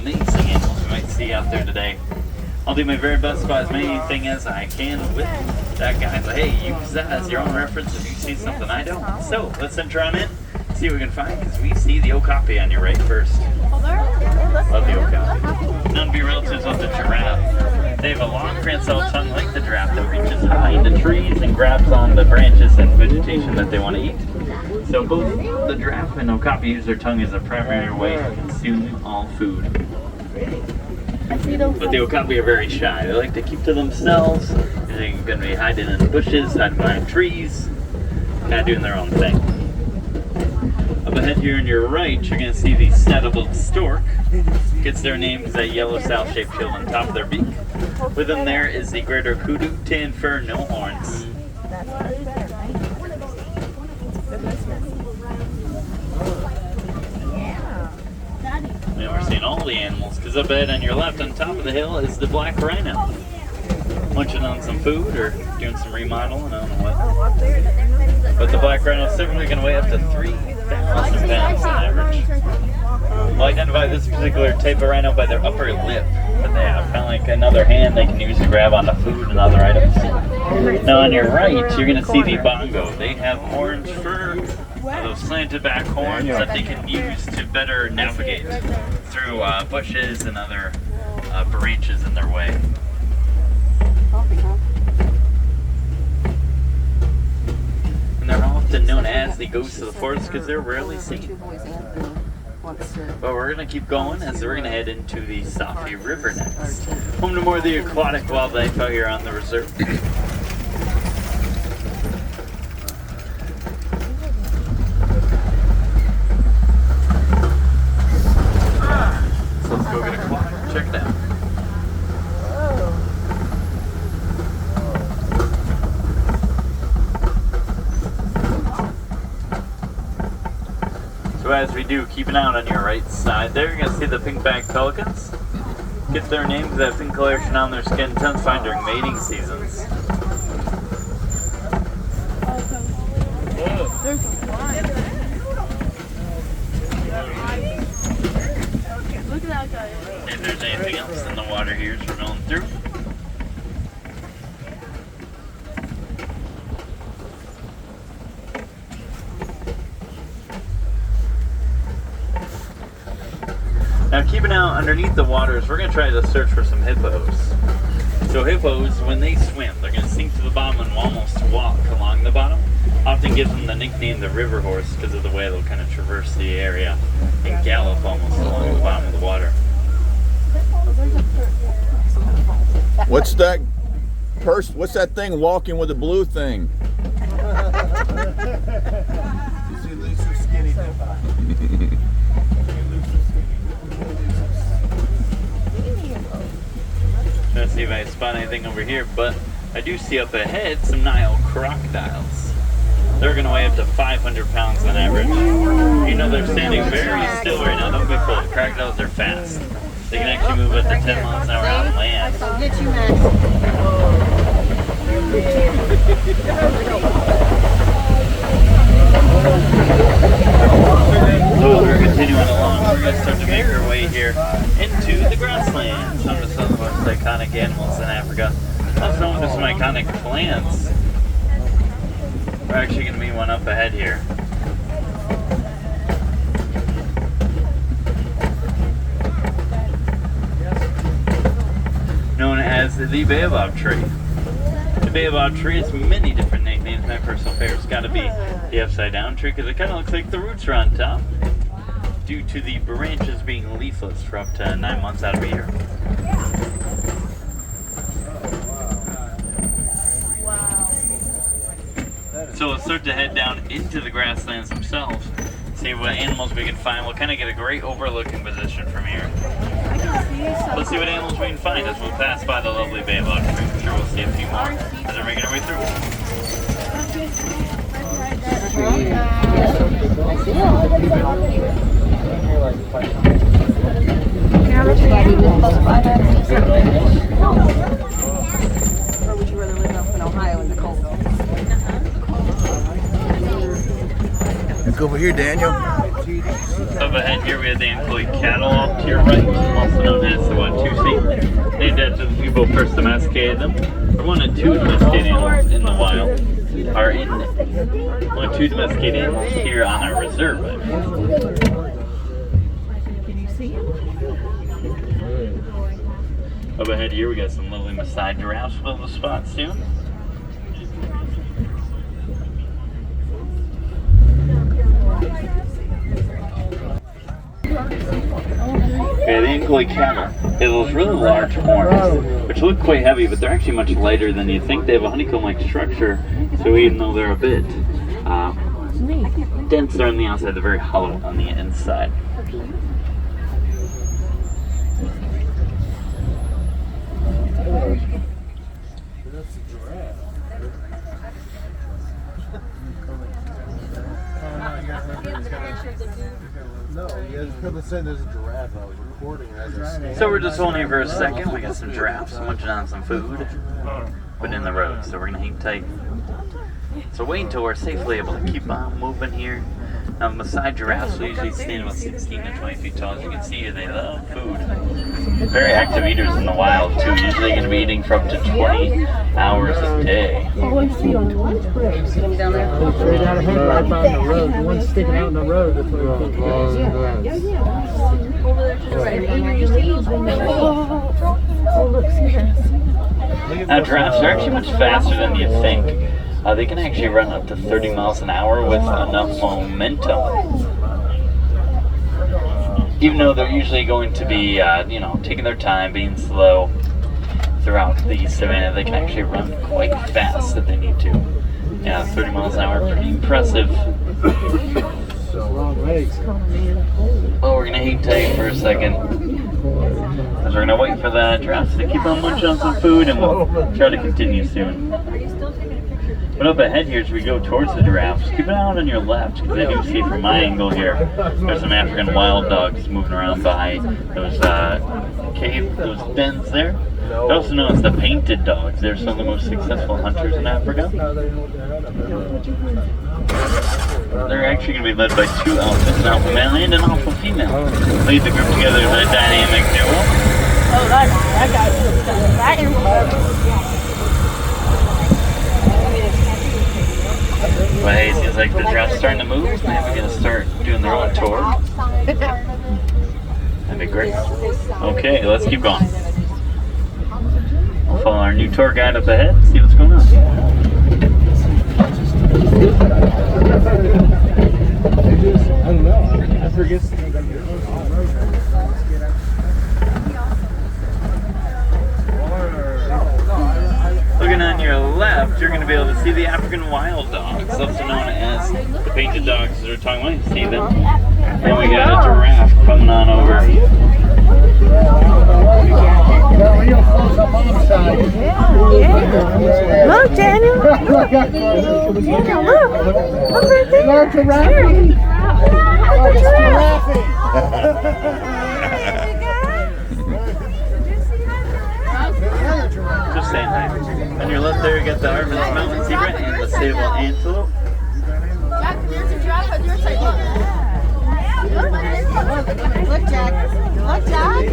amazing animals we might see out there today. I'll do my very best about as many things as I can with that guy, but hey, use that as your own reference if you see something I don't. So let's enter on in, see what we can find, because we see the okapi on your right first. Love the okapi. Known to be relatives of the giraffe. They have a long prehensile tongue like the giraffe that reaches high into trees and grabs on the branches and vegetation that they want to eat. So both the giraffe and okapi use their tongue as a primary way to consume all food. But the okapi are very shy. They like to keep to themselves. They're going to be hiding in bushes, hiding behind trees, kind of doing their own thing. Up ahead here on your right, you're going to see the saddle-billed stork. Gets their name because that yellow saddle-shaped shield on top of their beak. With them there is the greater kudu, tan fur, no horns. And we're seeing all the animals, because up ahead on your left on top of the hill is the black rhino. Munching on some food or doing some remodeling, I don't know what. But the black rhino is typically going to weigh up to 3,000 pounds on average. We'll identify this particular type of rhino by their upper lip that they have, kind of like another hand they can use to grab onto food and other items. Now on your right, you're going to see the bongo. They have orange fur, those slanted back horns that they can use to better navigate through bushes and other branches in their way. And they're often known as the ghosts of the forest because they're rarely seen. But we're going to keep going as we're going to head into the Safi River next. Home to more of the aquatic wildlife out here on the reserve. So let's go get a aquatic. Check it out. So as we do, keep an eye out on your right side there, you're going to see the pink-backed pelicans. Get their names because that pink coloration on their skin tends to find during mating seasons. There's a fly. Look at that guy. If there's anything else in the water here as we're milling through. Now keeping out underneath the waters, we're going to try to search for some hippos. So hippos, when they swim, they're going to sink to the bottom and will almost walk along the bottom. Often gives them the nickname the river horse because of the way they'll kind of traverse the area and gallop almost along the bottom of the water. What's that what's that thing walking with the blue thing? Is he loose or skinny? Trying to see if I spot anything over here, but I do see up ahead some Nile crocodiles. They're going to weigh up to 500 pounds on average. You know they're standing very still right now. Don't be fooled. Crocodiles are fast. They can actually move up to 10 miles an hour on land. I'll get you, Max. So as we're continuing along, we're going to start to make our way here into the grasslands. Some of the most iconic animals in Africa. Also known with some iconic plants. We're actually going to meet one up ahead here. Known as the baobab tree. The baobab tree has many different nicknames. My personal favorite's got to be the upside down tree because it kind of looks like the roots are on top due to the branches being leafless for up to 9 months out of a year. So let's start to head down into the grasslands themselves, see what animals we can find. We'll kind of get a great overlooking position from here. Let's see what animals we can find as we'll pass by the lovely baobab tree. I'm sure we'll see a few more as we're making our way through. Or would you rather live up in Ohio in the cold? Look over here, Daniel. Up ahead here we have the Ankole cattle off to your right, also known as the Watusi. Named after the people who first domesticated them. They're one of two domesticated animals in the wild. One of two domesticated animals here on our reserve. Up ahead here we got some lovely Maasai giraffes with the spots too. Okay, the Ankole cattle have those really large horns, which look quite heavy, but they're actually much lighter than you think. They have a honeycomb-like structure, so even though they're a bit denser on the outside, they're very hollow on the inside. No, you guys couldn't say there's a giraffe. I was recording as I scanned. So we're just holding here for a second. We got some giraffes munching on some food, but in the road, so we're gonna hang tight. So wait until we're safely able to keep on moving here. Maasai giraffes will usually stand about 16 to 20 feet tall. As you can see here, they love food. Very active eaters in the wild too. Usually going to be eating for up to 20 hours a day. Oh, I see on the lunch break. See them down there? Straight out ahead, right by the road. The one sticking out in the road. That's where it goes. Yeah. Over there to the right. Oh, look, see that? Now giraffes are actually much faster than you think. They can actually run up to 30 miles an hour with enough momentum. Even though they're usually going to be, taking their time, being slow throughout the savannah, they can actually run quite fast if they need to. Yeah, 30 miles an hour, pretty impressive. Long legs. Well, we're going to hang tight for a second, as we're going to wait for the giraffes to keep on munching on some food, and we'll try to continue soon. But up ahead here, as we go towards the giraffes, keep an eye out on your left, because I do see from my angle here, there's some African wild dogs moving around by those those dens there. They're also known as the painted dogs. They're some of the most successful hunters in Africa. They're actually going to be led by two alphas, an alpha male and an alpha female. Lead the group together as a dynamic duo. Oh, that But hey, it seems like the giraffe's starting to move. Maybe we're going to start doing their own tour. That'd be great. Okay, let's keep going. We'll follow our new tour guide up ahead and see what's going on. I don't know. I forget. Looking on your left, you're going to be able to see the African wild dogs, also known as the painted dogs, as we're talking about. You see them. Then we got a giraffe coming on over. Look, Daniel. Daniel, look. Look right there. Look, giraffe. Just saying hi. On your left there, you got the Arvis mountain zebra and the sable antelope. Jack, there's a giraffe on your side. Look, Jack. Look, Jack.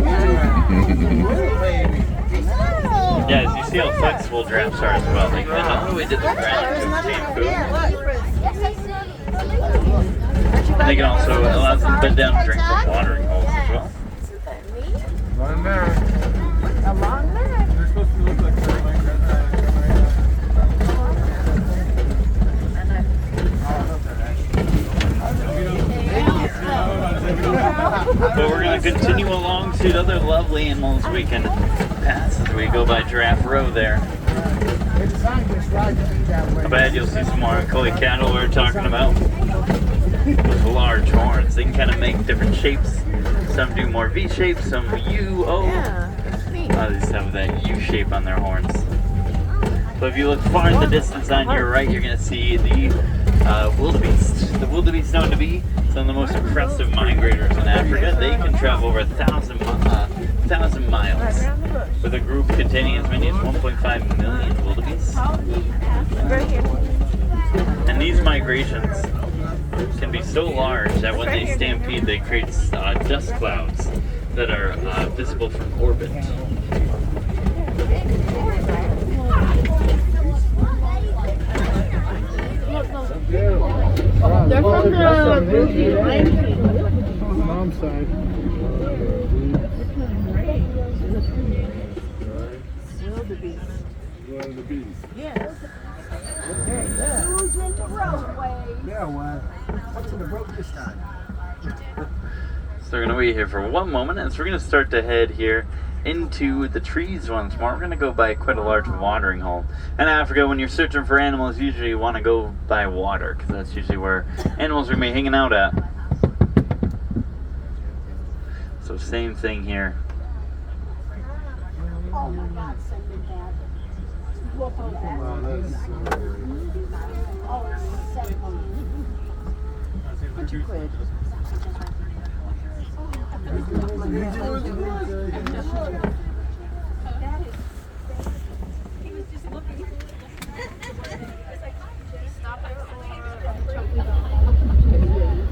Yeah, as you see how flexible giraffes are as well. They can all the way to the ground to obtain food. And they can also allow them to bend down and drink from watering holes as well. One there. A long neck. They're supposed to look like But we're going to continue along to other lovely animals we can pass as we go by Giraffe Row there. I bet you'll see some more Ankole cattle we're talking about. With large horns. They can kind of make different shapes. Some do more V shapes, some U, O. Others have that U shape on their horns. So if you look far in the distance on your right, you're going to see the wildebeest. The wildebeest known to be some of the most impressive migrators in Africa. They can travel over 1,000 miles, with a group containing as many as 1.5 million wildebeest. And these migrations can be so large that when they stampede, they create dust clouds that are visible from orbit. They're from the movie Lion King. Mom's side. Yes. Who's in the roadway? Yeah, well, what's in the road this time? So we're going to wait here for one moment, and so we're going to start to head here into the trees once more. We're going to go by quite a large watering hole. In Africa, when you're searching for animals, usually you want to go by water, because that's usually where animals are going to be hanging out at. So same thing here. Oh my God, send me that. Whoop on that. Oh, send me. Would you quit?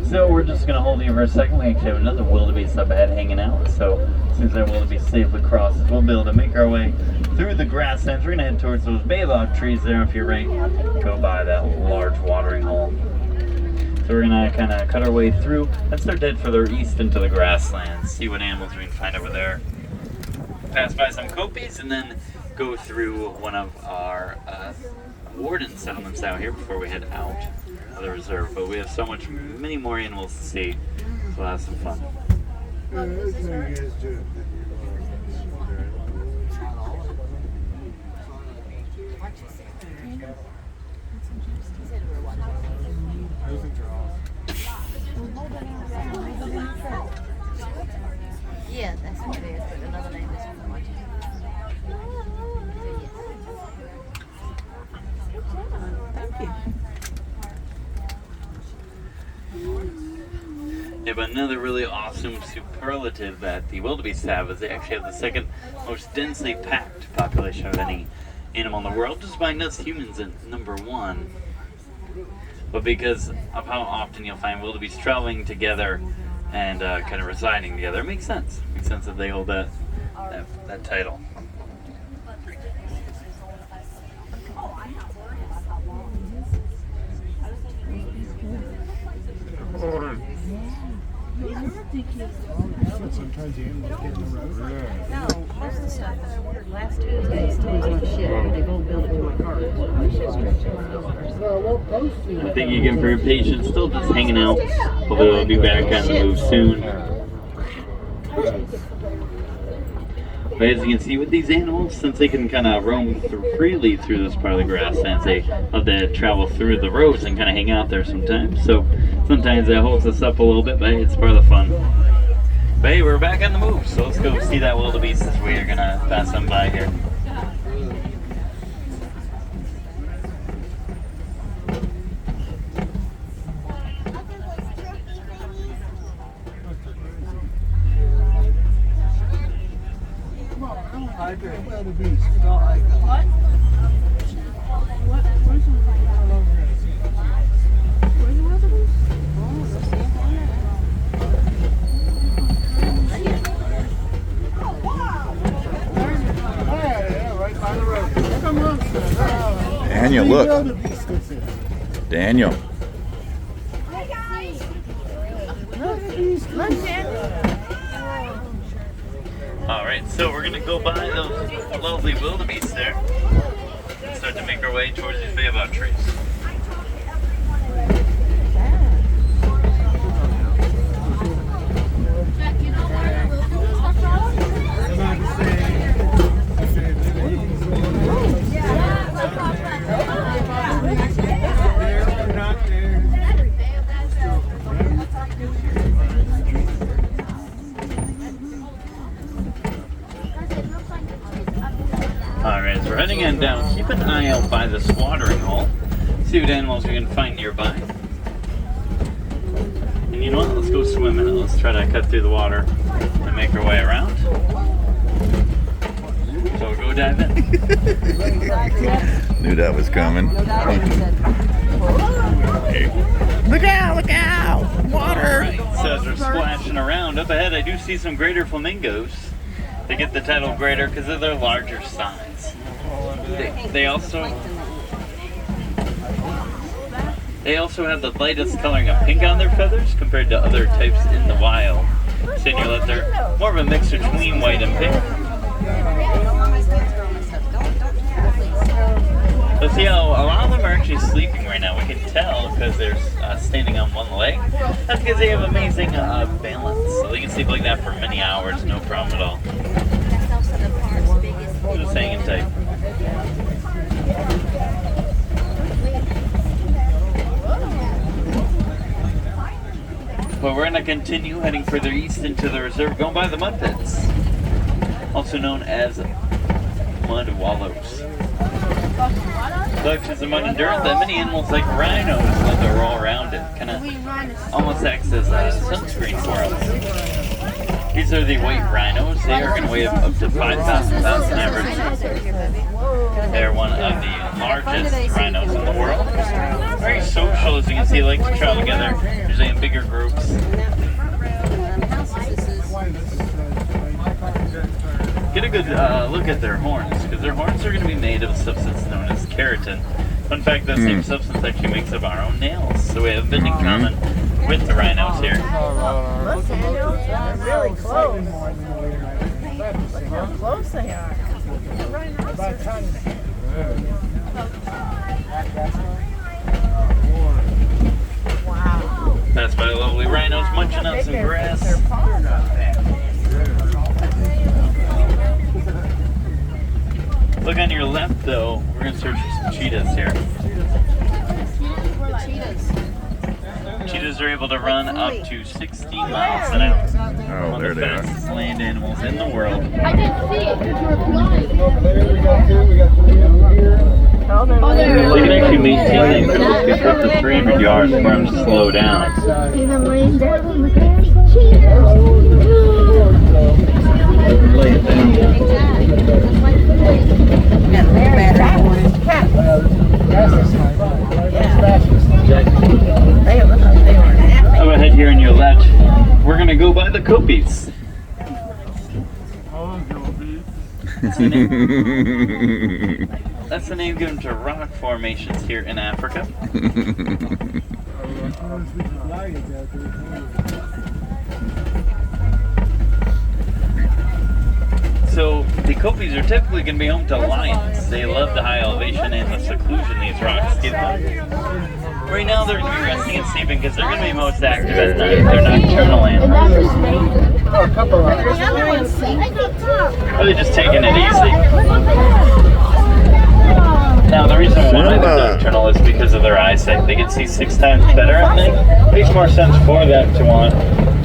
So we're just going to hold you for a second. We actually have another wildebeest up ahead hanging out. So as soon as that wildebeest safely crosses, we'll be able to make our way through the grasslands. We're going to head towards those baobab trees there. If you're right, go by that large watering hole. So we're going to kind of cut our way through and start to head further east into the grasslands. See what animals we can find over there. Pass by some copies and then go through one of our warden settlements out here before we head out of the reserve. But we have so many more animals to see, so we'll have some fun. Yeah, that's what it is, but another name is from watching. Thank you. Yeah, but another really awesome superlative that the wildebeest have is they actually have the second most densely packed population of any animal in the world, just behind us humans at number 1. But because of how often you'll find wildebeest traveling together and kind of residing together, it makes sense. It makes sense that they hold that title. Sometimes the animals get in the road. No, most of the stuff that I ordered last Tuesday still is like shit. They won't build it to my car. I thank you again for your patience. Still just hanging out. Hopefully we'll be back on the move soon. But as you can see with these animals, since they can kind of roam freely through this part of the grasslands, they love to travel through the roads and kind of hang out there sometimes. So sometimes that holds us up a little bit, but hey, it's part of the fun. But hey, we're back on the move, so let's go see that wildebeest as we are going to pass them by here. Daniel, look. Daniel. Alright, so we're going to go by those lovely wildebeest there and start to make our way towards these baobab trees. Alright, so we're heading on down. Keep an eye out by this watering hole. See what animals we can find nearby. And you know what? Let's go swim in it. Let's try to cut through the water and make our way around. So we'll go dive in. Knew that was coming. Hey. Look out! Look out! Water! Right, so as we're splashing around, up ahead I do see some greater flamingos. They get the title greater because of their larger size. They also have the lightest coloring of pink on their feathers compared to other types in the wild. Seeing you that they're more of a mix between white and pink. So see how a lot of them are actually sleeping right now. We can tell because they're standing on one leg. That's because they have amazing balance. So they can sleep like that for many hours, no problem at all. Just hanging tight. But we're going to continue heading further east into the reserve, going by the mud pits, also known as mud wallows. Such as the mud endurance that many animals like rhinos love to roll around it, kind of almost acts as a sunscreen for us. These are the white rhinos. They are going to weigh up to 5,000 pounds on average. They're one of the largest rhinos in the world. Very social, as you can see, like to travel together, usually in bigger groups. Get a good look at their horns, because their horns are going to be made of a substance known as keratin. Fun fact, that same substance actually makes up our own nails, so we have a bit in common with the rhinos here. Look, Daniel, they're really close. Look how close they are. The rhinoceros. Wow. That's by the lovely rhinos munching on some grass. Look on your left, though. We're going to search for some cheetahs here. Cheetahs are able to run up to 60 miles an hour. Oh, there One of the they are. fastest land animals in the world. I didn't see it because you were blind. They can actually maintain their pace up to 300 yards for them to slow down. See them laying down? Lay it down. Up ahead here on your left, we're going to go by the Copies. That's the name given to rock formations here in Africa. So the Copies are typically going to be home to lions. They love the high elevation and the seclusion these rocks give them. Right now they're going to be resting and sleeping because they're going to be most active at night. They're nocturnal animals. Or they're just taking it easy. Now the reason why they're nocturnal is because of their eyesight. They can see 6 times better at night. It makes more sense for them to want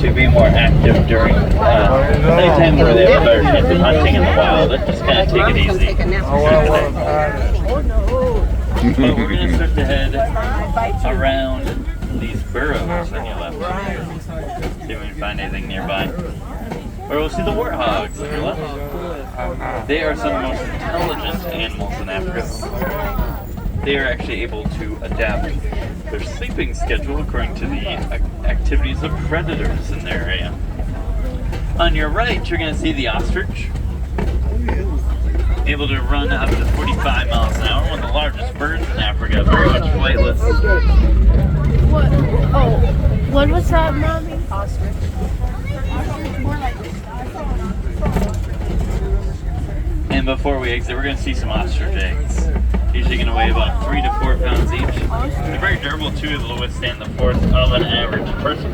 to be more active during nighttime where they have a better chance of hunting in the wild. Let's just kind of take it easy. But we're going to start to head around these burrows on your left. See if we can find anything nearby. Or we'll see the warthogs on your left. They are some of the most intelligent animals in Africa. They are actually able to adapt their sleeping schedule according to the activities of predators in their area. On your right, you're going to see the ostrich. Able to run up to 45 miles an hour, one of the largest birds in Africa, very much flightless. What? Oh, what was that, Mommy? Ostrich. And before we exit, we're going to see some ostrich eggs. Usually going to weigh about 3 to 4 pounds each. They're very durable too, able to withstand the force of an average person.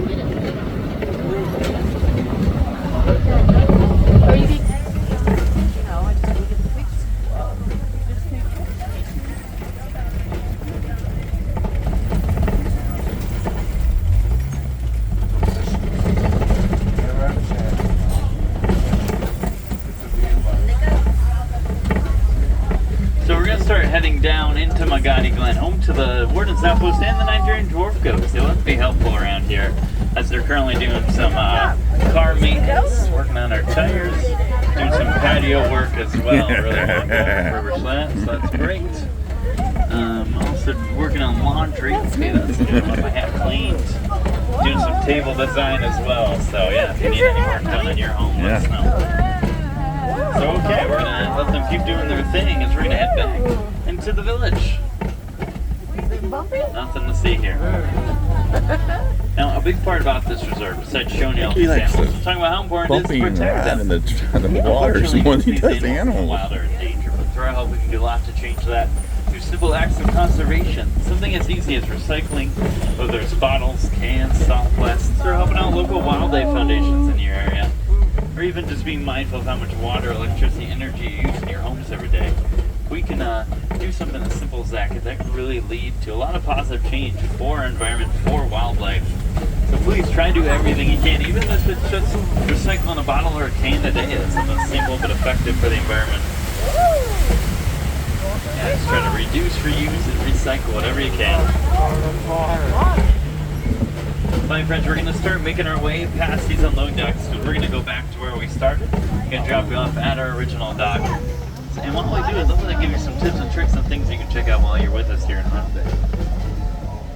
Heading down into Magadi Glen, home to the Warden's Outpost and the Nigerian Dwarf Goats. They love to be helpful around here as they're currently doing some car maintenance, working on our tires, doing some patio work as well. Really want to go over River Slat, so that's great. Also been working on laundry. Okay, that's doing what I have cleaned. Doing some table design as well. So yeah, if you need any work done in your home, let us know. So okay, we're gonna let them keep doing their thing, and we're gonna head back into the village. Nothing to see here. Now, a big part about this reserve, besides showing you all these animals, I'm talking about how important it is to protect them. In the waters more than he does the animals. Wild or in danger, but through our help, we can do a lot to change that through simple acts of conservation. Something as easy as recycling, whether it's bottles, cans, soft plastics, or helping out local wildlife foundations in your area, or even just being mindful of how much water, electricity, energy you use in your homes every day. We can do something as simple as that can really lead to a lot of positive change for our environment, for wildlife. So please try to do everything you can, even if it's just recycling a bottle or a can a day. It's something simple but effective for the environment. Yeah, just try to reduce, reuse, and recycle whatever you can. My friends, we're going to start making our way past these unload docks because we're going to go back to where we started. We're going to drop you off at our original dock. And what we do is I'm going to give you some tips and tricks and things you can check out while you're with us here in Hot Bay.